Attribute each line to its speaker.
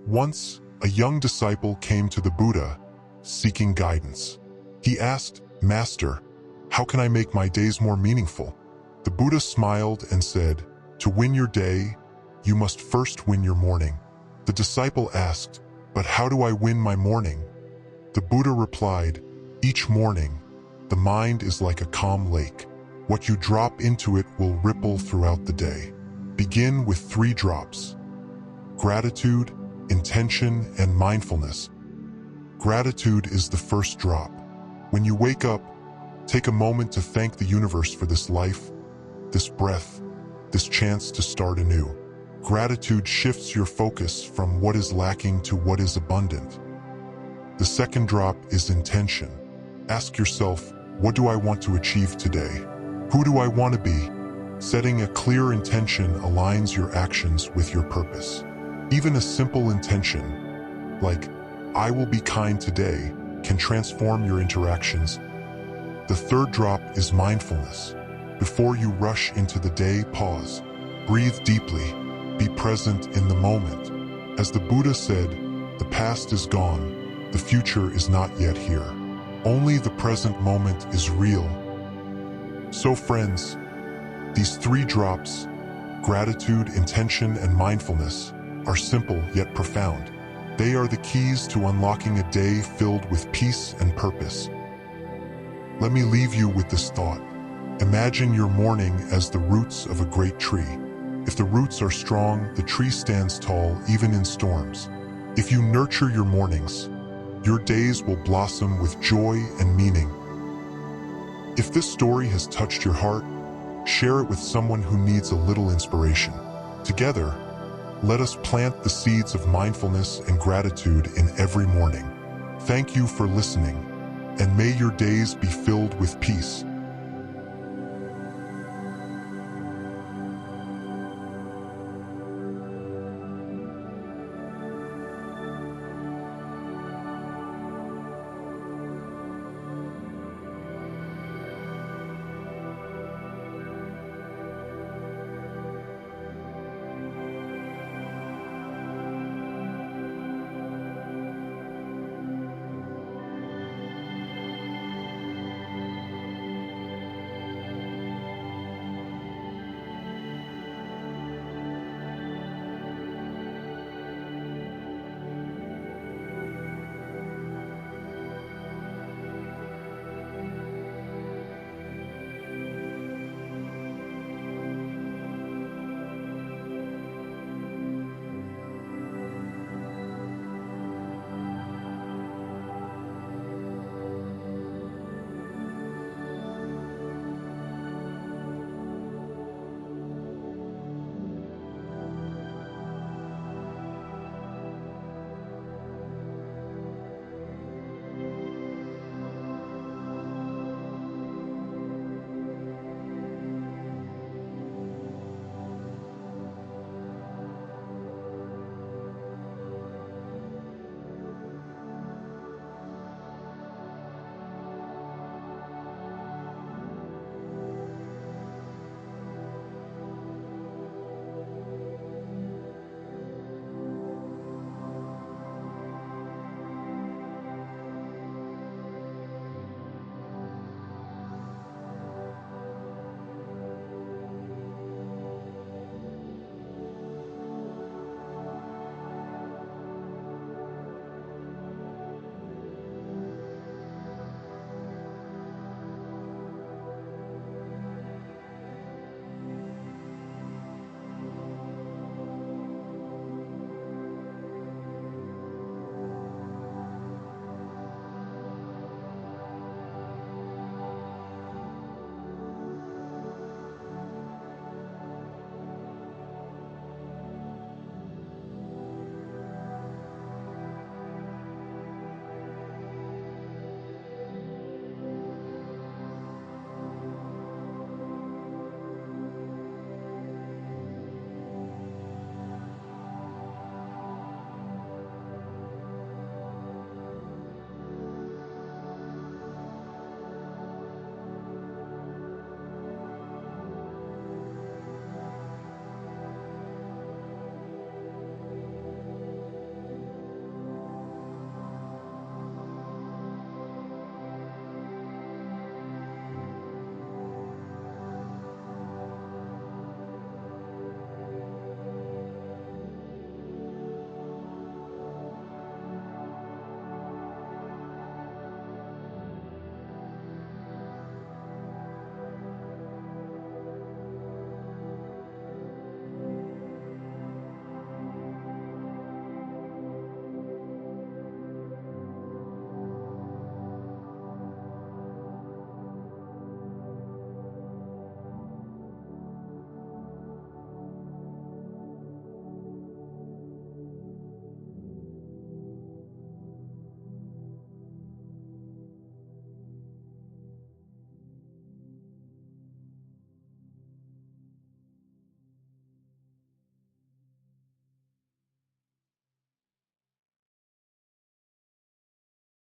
Speaker 1: Once, a young disciple came to the Buddha, seeking guidance. He asked, "Master, how can I make my days more meaningful?" The Buddha smiled and said, "To win your day, you must first win your morning." The disciple asked, "But how do I win my morning?" The Buddha replied, "Each morning, the mind is like a calm lake. What you drop into it will ripple throughout the day. Begin with 3 drops: gratitude, intention, and mindfulness. Gratitude is the first drop. When you wake up, take a moment to thank the universe for this life, this breath, this chance to start anew. Gratitude shifts your focus from what is lacking to what is abundant. The second drop is intention. Ask yourself, what do I want to achieve today? Who do I want to be? Setting a clear intention aligns your actions with your purpose. Even a simple intention, like, "I will be kind today," can transform your interactions. The third drop is mindfulness. Before you rush into the day, pause. Breathe deeply. Be present in the moment. As the Buddha said, the past is gone, the future is not yet here. Only the present moment is real. So friends, these 3 drops, gratitude, intention, and mindfulness, are simple yet profound. They are the keys to unlocking a day filled with peace and purpose. Let me leave you with this thought. Imagine your morning as the roots of a great tree. If the roots are strong, the tree stands tall even in storms. If you nurture your mornings, your days will blossom with joy and meaning. If this story has touched your heart, share it with someone who needs a little inspiration. Together, let us plant the seeds of mindfulness and gratitude in every morning. Thank you for listening, and may your days be filled with peace,